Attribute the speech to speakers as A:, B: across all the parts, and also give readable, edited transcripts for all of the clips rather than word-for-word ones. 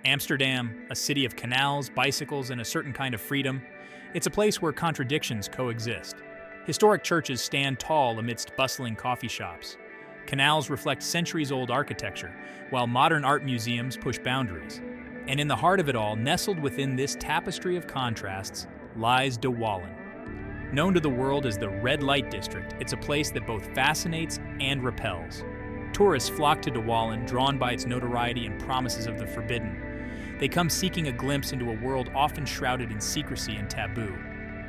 A: Amsterdam, a city of canals, bicycles, and a certain kind of freedom, it's a place where contradictions coexist. Historic churches stand tall amidst bustling coffee shops. Canals reflect centuries-old architecture, while modern art museums push boundaries. And in the heart of it all, nestled within this tapestry of contrasts, lies De Wallen. Known to the world as the Red Light District, it's a place that both fascinates and repels. Tourists flock to De Wallen, drawn by its notoriety and promises of the forbidden. They come seeking a glimpse into a world often shrouded in secrecy and taboo.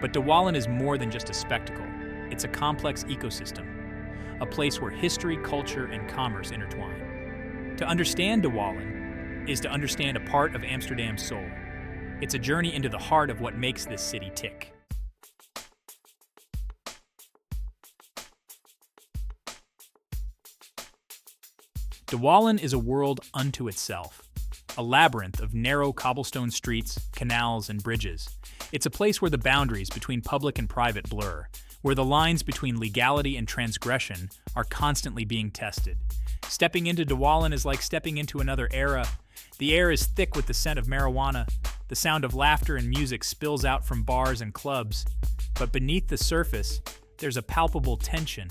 A: But De Wallen is more than just a spectacle. It's a complex ecosystem, a place where history, culture, and commerce intertwine. To understand De Wallen is to understand a part of Amsterdam's soul. It's a journey into the heart of what makes this city tick. De Wallen is a world unto itself, a labyrinth of narrow cobblestone streets, canals, and bridges. It's a place where the boundaries between public and private blur, where the lines between legality and transgression are constantly being tested. Stepping into De Wallen is like stepping into another era. The air is thick with the scent of marijuana. The sound of laughter and music spills out from bars and clubs. But beneath the surface, there's a palpable tension.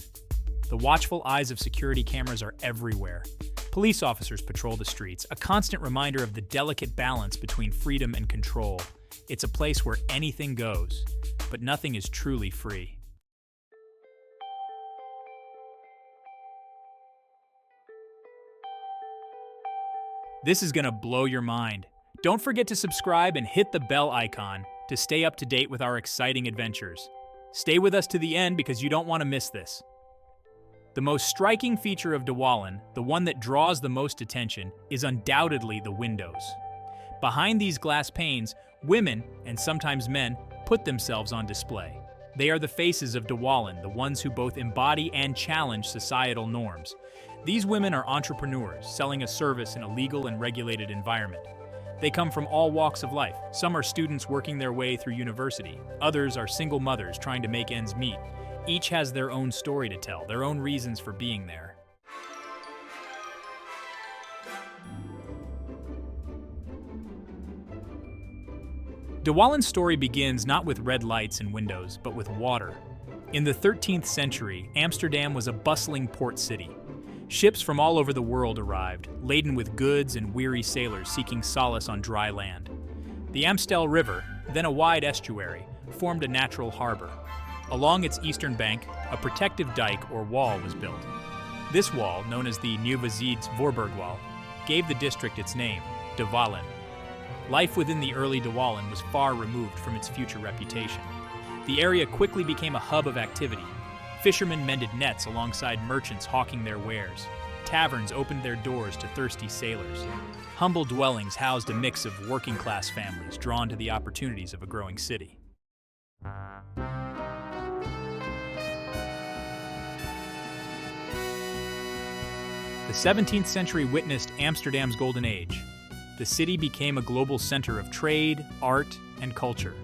A: The watchful eyes of security cameras are everywhere. Police officers patrol the streets, a constant reminder of the delicate balance between freedom and control. It's a place where anything goes, but nothing is truly free. This is gonna blow your mind. Don't forget to subscribe and hit the bell icon to stay up to date with our exciting adventures. Stay with us to the end because you don't want to miss this. The most striking feature of De Wallen, the one that draws the most attention, is undoubtedly the windows. Behind these glass panes, women, and sometimes men, put themselves on display. They are the faces of De Wallen, the ones who both embody and challenge societal norms. These women are entrepreneurs, selling a service in a legal and regulated environment. They come from all walks of life. Some are students working their way through university. Others are single mothers trying to make ends meet. Each has their own story to tell, their own reasons for being there. De Wallen's story begins not with red lights and windows, but with water. In the 13th century, Amsterdam was a bustling port city. Ships from all over the world arrived, laden with goods and weary sailors seeking solace on dry land. The Amstel River, then a wide estuary, formed a natural harbor. Along its eastern bank, a protective dike or wall was built. This wall, known as the Nieuwe Zijdse Voorburgwal, gave the district its name, De Wallen. Life within the early De Wallen was far removed from its future reputation. The area quickly became a hub of activity. Fishermen mended nets alongside merchants hawking their wares. Taverns opened their doors to thirsty sailors. Humble dwellings housed a mix of working-class families drawn to the opportunities of a growing city. The 17th century witnessed Amsterdam's golden age. The city became a global center of trade, art, and culture.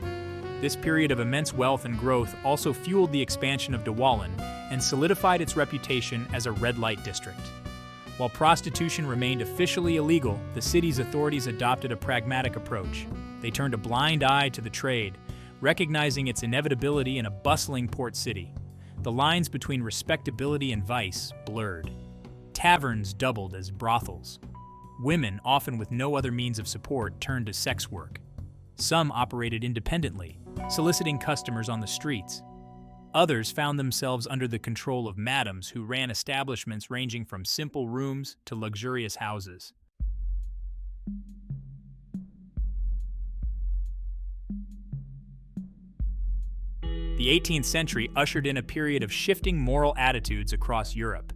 A: This period of immense wealth and growth also fueled the expansion of De Wallen and solidified its reputation as a red light district. While prostitution remained officially illegal, the city's authorities adopted a pragmatic approach. They turned a blind eye to the trade, recognizing its inevitability in a bustling port city. The lines between respectability and vice blurred. Taverns doubled as brothels. Women, often with no other means of support, turned to sex work. Some operated independently, soliciting customers on the streets. Others found themselves under the control of madams who ran establishments ranging from simple rooms to luxurious houses. The 18th century ushered in a period of shifting moral attitudes across Europe.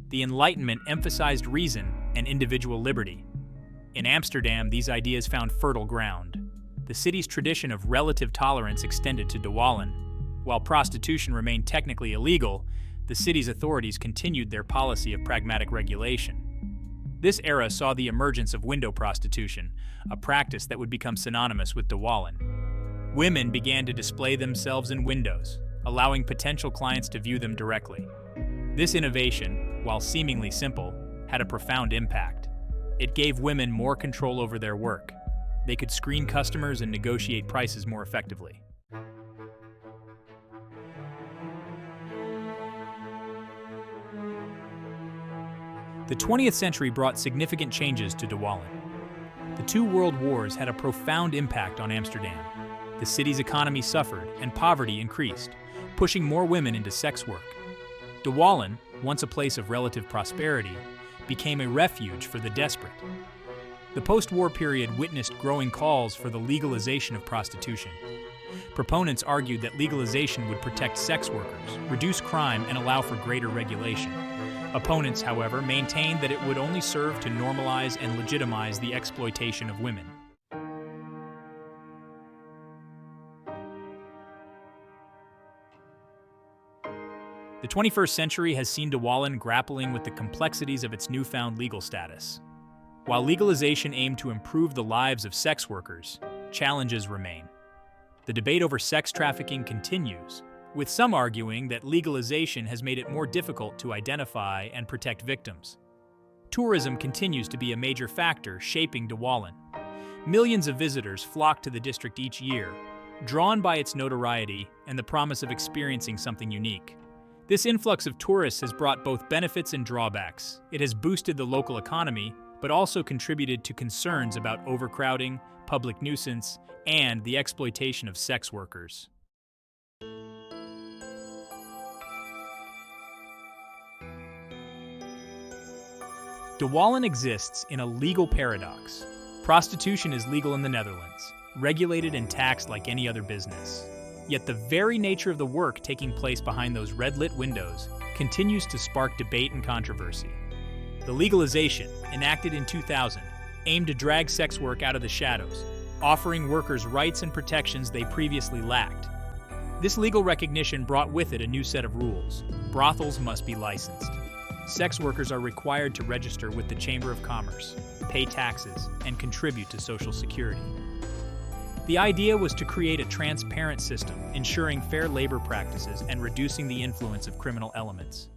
A: The Enlightenment emphasized reason and individual liberty. In Amsterdam, these ideas found fertile ground. The city's tradition of relative tolerance extended to De Wallen. While prostitution remained technically illegal, the city's authorities continued their policy of pragmatic regulation. This era saw the emergence of window prostitution, a practice that would become synonymous with De Wallen. Women began to display themselves in windows, allowing potential clients to view them directly. This innovation, while seemingly simple, had a profound impact. It gave women more control over their work. They could screen customers and negotiate prices more effectively. The 20th century brought significant changes to De Wallen. The two world wars had a profound impact on Amsterdam. The city's economy suffered and poverty increased, pushing more women into sex work. De Wallen, once a place of relative prosperity, became a refuge for the desperate. The post-war period witnessed growing calls for the legalization of prostitution. Proponents argued that legalization would protect sex workers, reduce crime, and allow for greater regulation. Opponents, however, maintained that it would only serve to normalize and legitimize the exploitation of women. The 21st century has seen De Wallen grappling with the complexities of its newfound legal status. While legalization aimed to improve the lives of sex workers, challenges remain. The debate over sex trafficking continues, with some arguing that legalization has made it more difficult to identify and protect victims. Tourism continues to be a major factor shaping De Wallen. Millions of visitors flock to the district each year, drawn by its notoriety and the promise of experiencing something unique. This influx of tourists has brought both benefits and drawbacks. It has boosted the local economy, but also contributed to concerns about overcrowding, public nuisance, and the exploitation of sex workers. De Wallen exists in a legal paradox. Prostitution is legal in the Netherlands, regulated and taxed like any other business. Yet the very nature of the work taking place behind those red-lit windows continues to spark debate and controversy. The legalization, enacted in 2000, aimed to drag sex work out of the shadows, offering workers rights and protections they previously lacked. This legal recognition brought with it a new set of rules. Brothels must be licensed. Sex workers are required to register with the Chamber of Commerce, pay taxes, and contribute to Social Security. The idea was to create a transparent system, ensuring fair labor practices and reducing the influence of criminal elements.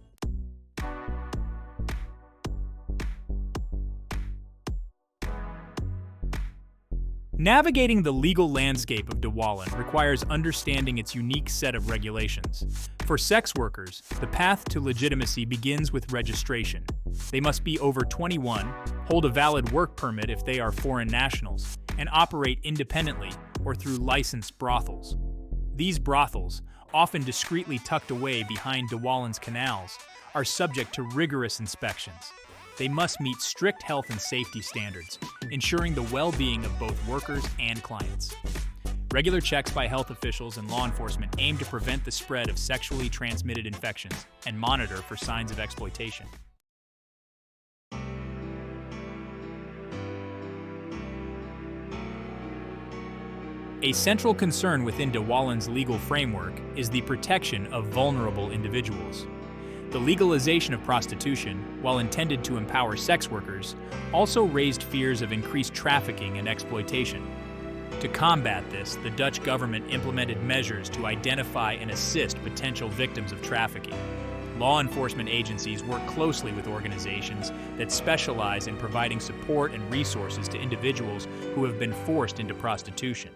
A: Navigating the legal landscape of De Wallen requires understanding its unique set of regulations. For sex workers, the path to legitimacy begins with registration. They must be over 21, hold a valid work permit if they are foreign nationals, and operate independently or through licensed brothels. These brothels, often discreetly tucked away behind De Wallen's canals, are subject to rigorous inspections. They must meet strict health and safety standards, ensuring the well-being of both workers and clients. Regular checks by health officials and law enforcement aim to prevent the spread of sexually transmitted infections and monitor for signs of exploitation. A central concern within De Wallen's legal framework is the protection of vulnerable individuals. The legalization of prostitution, while intended to empower sex workers, also raised fears of increased trafficking and exploitation. To combat this, the Dutch government implemented measures to identify and assist potential victims of trafficking. Law enforcement agencies work closely with organizations that specialize in providing support and resources to individuals who have been forced into prostitution.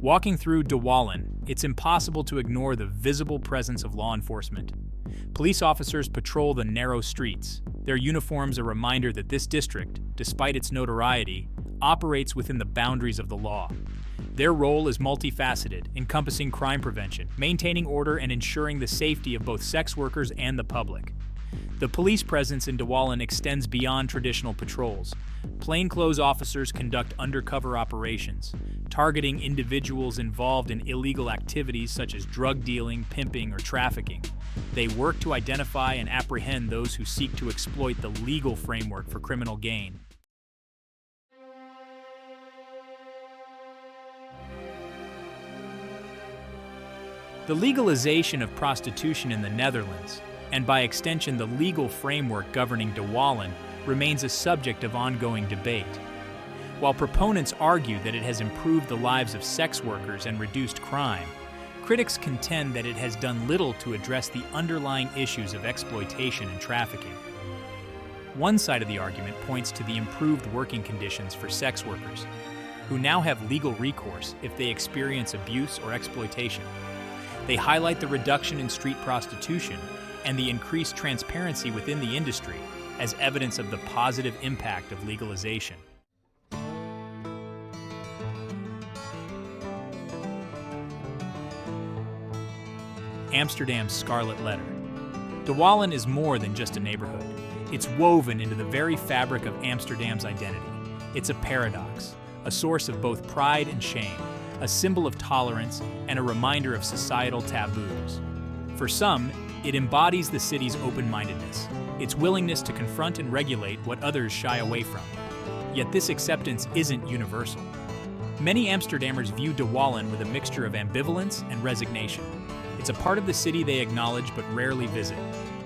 A: Walking through De Wallen, it's impossible to ignore the visible presence of law enforcement. Police officers patrol the narrow streets, their uniforms a reminder that this district, despite its notoriety, operates within the boundaries of the law. Their role is multifaceted, encompassing crime prevention, maintaining order, and ensuring the safety of both sex workers and the public. The police presence in De Wallen extends beyond traditional patrols. Plainclothes officers conduct undercover operations, targeting individuals involved in illegal activities such as drug dealing, pimping, or trafficking. They work to identify and apprehend those who seek to exploit the legal framework for criminal gain. The legalization of prostitution in the Netherlands, and by extension the legal framework governing De Wallen, remains a subject of ongoing debate. While proponents argue that it has improved the lives of sex workers and reduced crime, critics contend that it has done little to address the underlying issues of exploitation and trafficking. One side of the argument points to the improved working conditions for sex workers, who now have legal recourse if they experience abuse or exploitation. They highlight the reduction in street prostitution and the increased transparency within the industry as evidence of the positive impact of legalization. Amsterdam's Scarlet Letter. De Wallen is more than just a neighborhood. It's woven into the very fabric of Amsterdam's identity. It's a paradox, a source of both pride and shame, a symbol of tolerance and a reminder of societal taboos. For some, it embodies the city's open-mindedness, its willingness to confront and regulate what others shy away from. Yet this acceptance isn't universal. Many Amsterdammers view De Wallen with a mixture of ambivalence and resignation. It's a part of the city they acknowledge but rarely visit,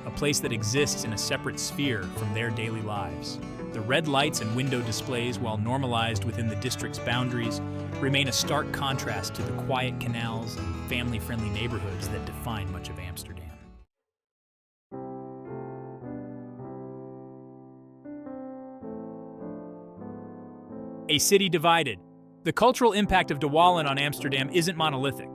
A: a place that exists in a separate sphere from their daily lives. The red lights and window displays, while normalized within the district's boundaries, remain a stark contrast to the quiet canals and family-friendly neighborhoods that define much of Amsterdam. A city divided. The cultural impact of De Wallen on Amsterdam isn't monolithic.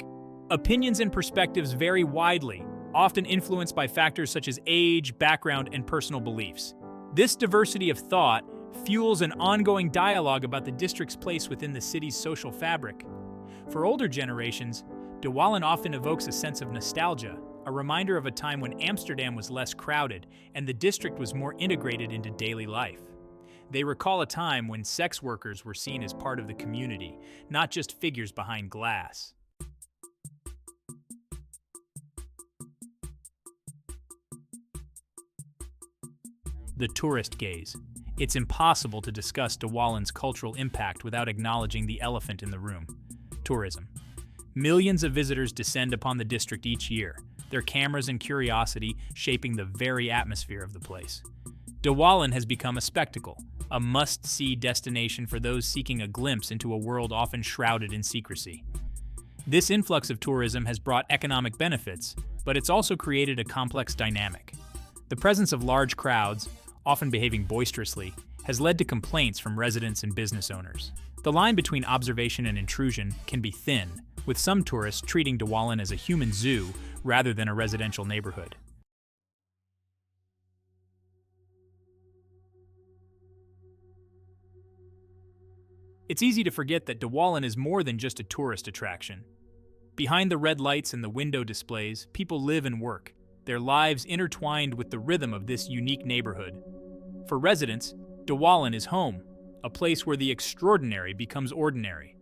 A: Opinions and perspectives vary widely, often influenced by factors such as age, background, and personal beliefs. This diversity of thought fuels an ongoing dialogue about the district's place within the city's social fabric. For older generations, De Wallen often evokes a sense of nostalgia, a reminder of a time when Amsterdam was less crowded and the district was more integrated into daily life. They recall a time when sex workers were seen as part of the community, not just figures behind glass. The tourist gaze. It's impossible to discuss De Wallen's cultural impact without acknowledging the elephant in the room: tourism. Millions of visitors descend upon the district each year, their cameras and curiosity shaping the very atmosphere of the place. De Wallen has become a spectacle, a must-see destination for those seeking a glimpse into a world often shrouded in secrecy. This influx of tourism has brought economic benefits, but it's also created a complex dynamic. The presence of large crowds, often behaving boisterously, has led to complaints from residents and business owners. The line between observation and intrusion can be thin, with some tourists treating De Wallen as a human zoo rather than a residential neighborhood. It's easy to forget that De Wallen is more than just a tourist attraction. Behind the red lights and the window displays, people live and work, their lives intertwined with the rhythm of this unique neighborhood. For residents, De Wallen is home, a place where the extraordinary becomes ordinary.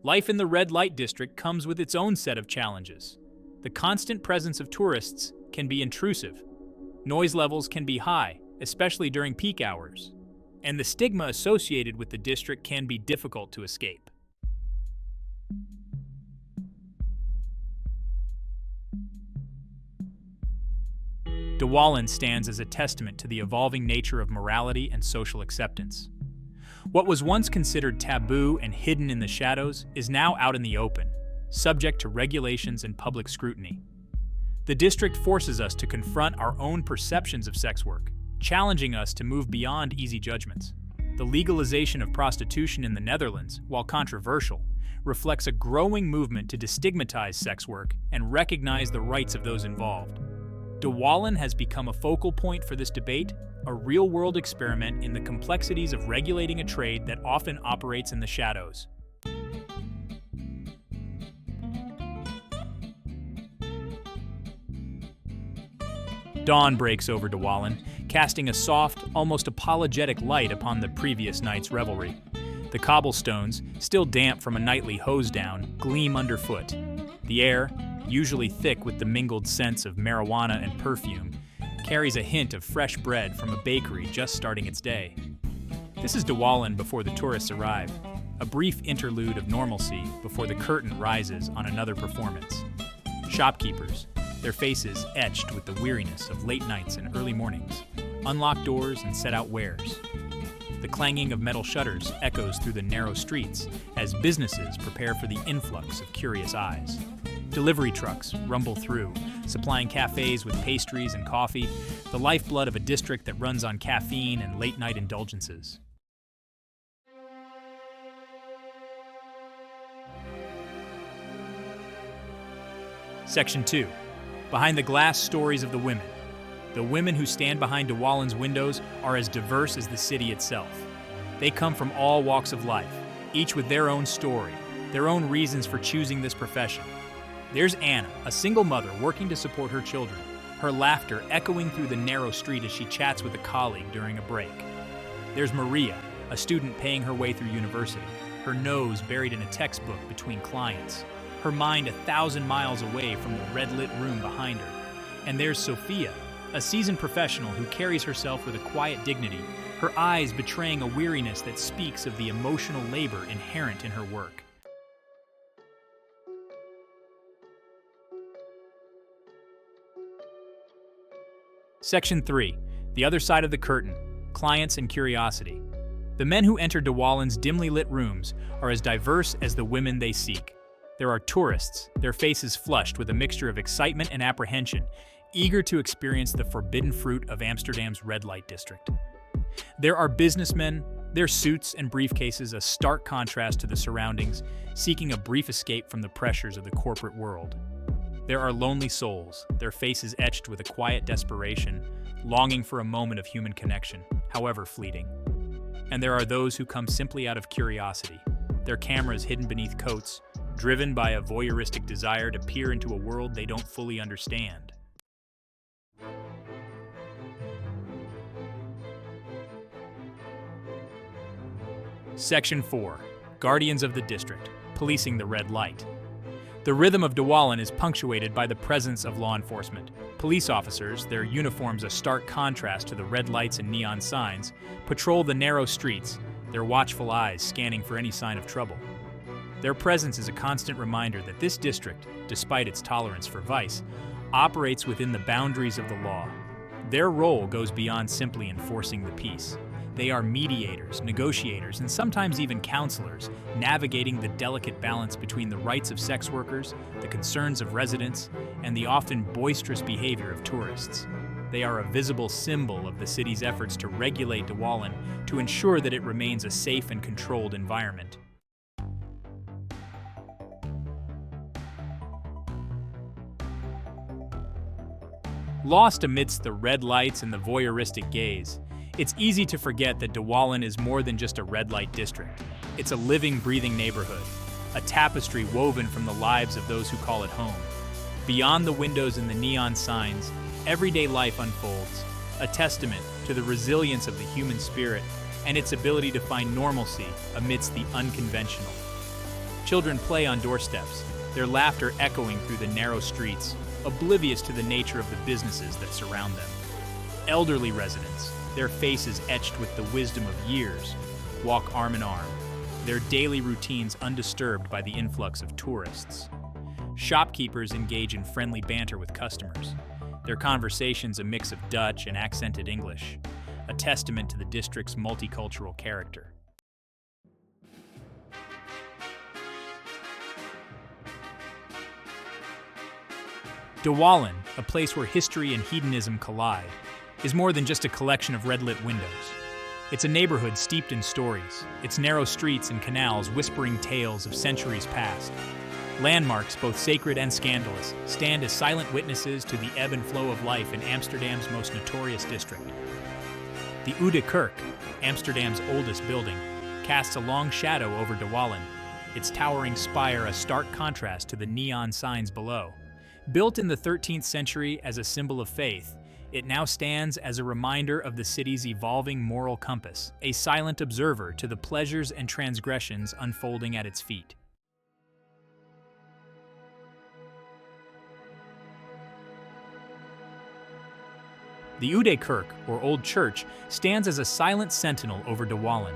A: Life in the red light district comes with its own set of challenges. The constant presence of tourists can be intrusive. Noise levels can be high, especially during peak hours. And the stigma associated with the district can be difficult to escape. De Wallen stands as a testament to the evolving nature of morality and social acceptance. What was once considered taboo and hidden in the shadows is now out in the open, subject to regulations and public scrutiny. The district forces us to confront our own perceptions of sex work, challenging us to move beyond easy judgments. The legalization of prostitution in the Netherlands, while controversial, reflects a growing movement to destigmatize sex work and recognize the rights of those involved. De Wallen has become a focal point for this debate, a real-world experiment in the complexities of regulating a trade that often operates in the shadows. Dawn breaks over De Wallen, casting a soft, almost apologetic light upon the previous night's revelry. The cobblestones, still damp from a nightly hose down, gleam underfoot. The air, usually thick with the mingled scents of marijuana and perfume, carries a hint of fresh bread from a bakery just starting its day. This is De Wallen before the tourists arrive, a brief interlude of normalcy before the curtain rises on another performance. Shopkeepers, their faces etched with the weariness of late nights and early mornings, unlock doors and set out wares. The clanging of metal shutters echoes through the narrow streets as businesses prepare for the influx of curious eyes. Delivery trucks rumble through, supplying cafes with pastries and coffee, the lifeblood of a district that runs on caffeine and late-night indulgences. Section 2. Behind the glass stories of the women. The women who stand behind De Wallen's windows are as diverse as the city itself. They come from all walks of life, each with their own story, their own reasons for choosing this profession. There's Anna, a single mother working to support her children, her laughter echoing through the narrow street as she chats with a colleague during a break. There's Maria, a student paying her way through university, her nose buried in a textbook between clients, her mind 1,000 miles away from the red-lit room behind her. And there's Sophia, a seasoned professional who carries herself with a quiet dignity, her eyes betraying a weariness that speaks of the emotional labor inherent in her work. Section 3. The other side of the curtain. Clients and curiosity. The men who enter De Wallen's dimly lit rooms are as diverse as the women they seek. There are tourists, their faces flushed with a mixture of excitement and apprehension, eager to experience the forbidden fruit of Amsterdam's red light district. There are businessmen, their suits and briefcases a stark contrast to the surroundings, seeking a brief escape from the pressures of the corporate world. There are lonely souls, their faces etched with a quiet desperation, longing for a moment of human connection, however fleeting. And there are those who come simply out of curiosity, their cameras hidden beneath coats, driven by a voyeuristic desire to peer into a world they don't fully understand. Section 4. Guardians of the District, policing the red light. The rhythm of De Wallen is punctuated by the presence of law enforcement. Police officers, their uniforms a stark contrast to the red lights and neon signs, patrol the narrow streets, their watchful eyes scanning for any sign of trouble. Their presence is a constant reminder that this district, despite its tolerance for vice, operates within the boundaries of the law. Their role goes beyond simply enforcing the peace. They are mediators, negotiators, and sometimes even counselors, navigating the delicate balance between the rights of sex workers, the concerns of residents, and the often boisterous behavior of tourists. They are a visible symbol of the city's efforts to regulate De Wallen to ensure that it remains a safe and controlled environment. Lost amidst the red lights and the voyeuristic gaze, it's easy to forget that De Wallen is more than just a red light district. It's a living, breathing neighborhood, a tapestry woven from the lives of those who call it home. Beyond the windows and the neon signs, everyday life unfolds, a testament to the resilience of the human spirit and its ability to find normalcy amidst the unconventional. Children play on doorsteps, their laughter echoing through the narrow streets, oblivious to the nature of the businesses that surround them. Elderly residents, their faces etched with the wisdom of years, walk arm in arm, their daily routines undisturbed by the influx of tourists. Shopkeepers engage in friendly banter with customers, their conversations a mix of Dutch and accented English, a testament to the district's multicultural character. De Wallen, a place where history and hedonism collide, is more than just a collection of red-lit windows. It's a neighborhood steeped in stories, its narrow streets and canals whispering tales of centuries past. Landmarks, both sacred and scandalous, stand as silent witnesses to the ebb and flow of life in Amsterdam's most notorious district. The Oude Kerk, Amsterdam's oldest building, casts a long shadow over De Wallen, its towering spire a stark contrast to the neon signs below. Built in the 13th century as a symbol of faith, it now stands as a reminder of the city's evolving moral compass, a silent observer to the pleasures and transgressions unfolding at its feet. The Oude Kerk, or Old Church, stands as a silent sentinel over De Wallen.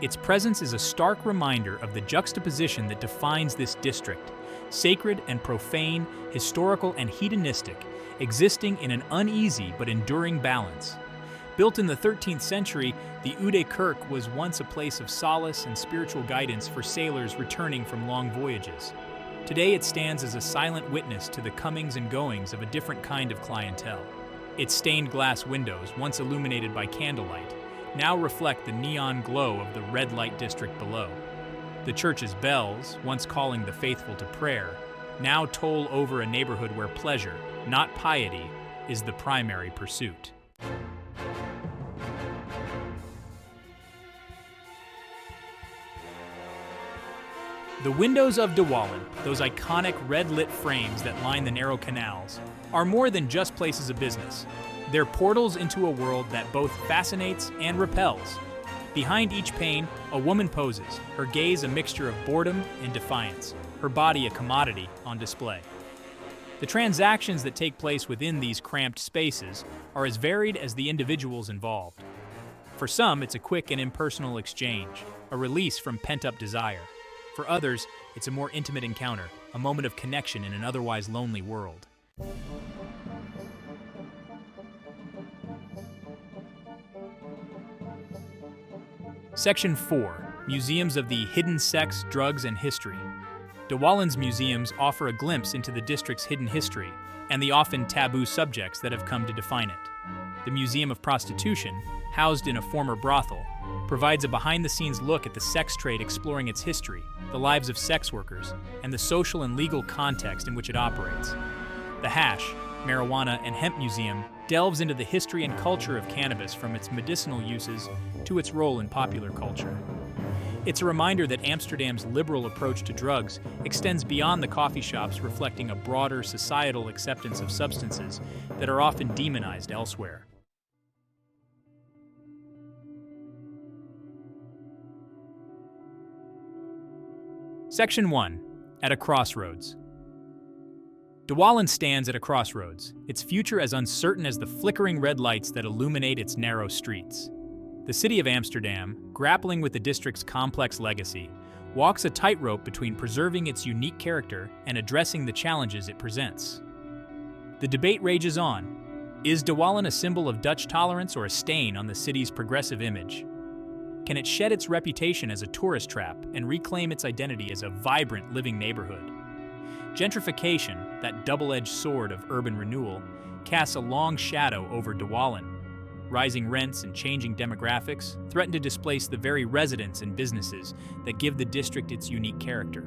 A: Its presence is a stark reminder of the juxtaposition that defines this district, sacred and profane, historical and hedonistic, existing in an uneasy but enduring balance. Built in the 13th century, the Oude Kerk was once a place of solace and spiritual guidance for sailors returning from long voyages. Today it stands as a silent witness to the comings and goings of a different kind of clientele. Its stained glass windows, once illuminated by candlelight, now reflect the neon glow of the red light district below. The church's bells, once calling the faithful to prayer, now toll over a neighborhood where pleasure, not piety, is the primary pursuit. The windows of De Wallen, those iconic red-lit frames that line the narrow canals, are more than just places of business. They're portals into a world that both fascinates and repels. Behind each pane, a woman poses, her gaze a mixture of boredom and defiance, her body a commodity on display. The transactions that take place within these cramped spaces are as varied as the individuals involved. For some, it's a quick and impersonal exchange, a release from pent-up desire. For others, it's a more intimate encounter, a moment of connection in an otherwise lonely world. Section 4. Museums of the Hidden Sex, Drugs, and History. De Wallen's museums offer a glimpse into the district's hidden history and the often taboo subjects that have come to define it. The Museum of Prostitution, housed in a former brothel, provides a behind-the-scenes look at the sex trade, exploring its history, the lives of sex workers, and the social and legal context in which it operates. The Hash, Marijuana, and Hemp Museum delves into the history and culture of cannabis, from its medicinal uses to its role in popular culture. It's a reminder that Amsterdam's liberal approach to drugs extends beyond the coffee shops, reflecting a broader societal acceptance of substances that are often demonized elsewhere. Section 1. At a Crossroads. De Wallen stands at a crossroads, its future as uncertain as the flickering red lights that illuminate its narrow streets. The city of Amsterdam, grappling with the district's complex legacy, walks a tightrope between preserving its unique character and addressing the challenges it presents. The debate rages on. Is De Wallen a symbol of Dutch tolerance or a stain on the city's progressive image? Can it shed its reputation as a tourist trap and reclaim its identity as a vibrant, living neighborhood? Gentrification, that double-edged sword of urban renewal, casts a long shadow over De Wallen. Rising rents and changing demographics threaten to displace the very residents and businesses that give the district its unique character.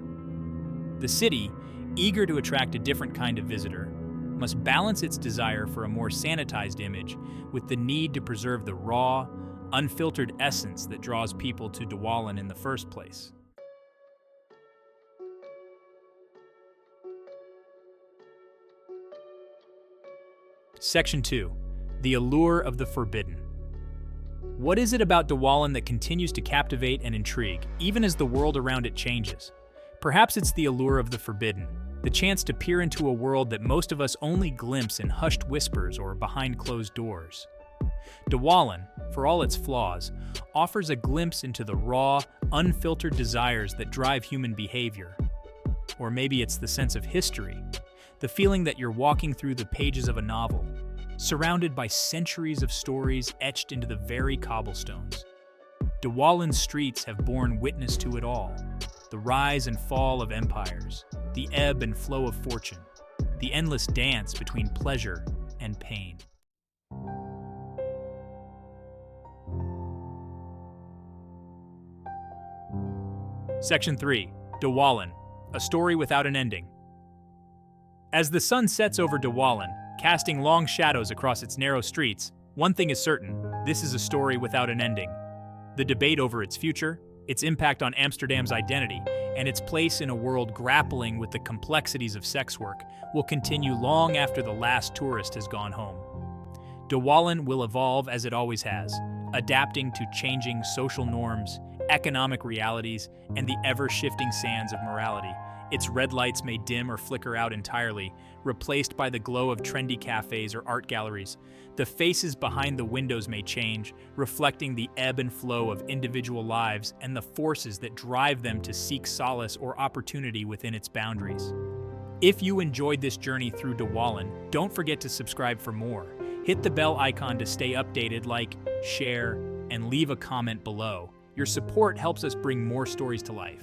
A: The city, eager to attract a different kind of visitor, must balance its desire for a more sanitized image with the need to preserve the raw, unfiltered essence that draws people to De Wallen in the first place. Section 2. The Allure of the Forbidden. What is it about De Wallen that continues to captivate and intrigue, even as the world around it changes? Perhaps it's the allure of the forbidden, the chance to peer into a world that most of us only glimpse in hushed whispers or behind closed doors. De Wallen, for all its flaws, offers a glimpse into the raw, unfiltered desires that drive human behavior. Or maybe it's the sense of history, the feeling that you're walking through the pages of a novel, surrounded by centuries of stories etched into the very cobblestones. De Wallen's streets have borne witness to it all: the rise and fall of empires, the ebb and flow of fortune, the endless dance between pleasure and pain. Section 3. De Wallen, a story without an ending. As the sun sets over De Wallen, casting long shadows across its narrow streets, one thing is certain: this is a story without an ending. The debate over its future, its impact on Amsterdam's identity, and its place in a world grappling with the complexities of sex work will continue long after the last tourist has gone home. De Wallen will evolve as it always has, adapting to changing social norms, economic realities, and the ever-shifting sands of morality. Its red lights may dim or flicker out entirely, replaced by the glow of trendy cafes or art galleries. The faces behind the windows may change, reflecting the ebb and flow of individual lives and the forces that drive them to seek solace or opportunity within its boundaries. If you enjoyed this journey through De Wallen, don't forget to subscribe for more. Hit the bell icon to stay updated, like, share, and leave a comment below. Your support helps us bring more stories to life.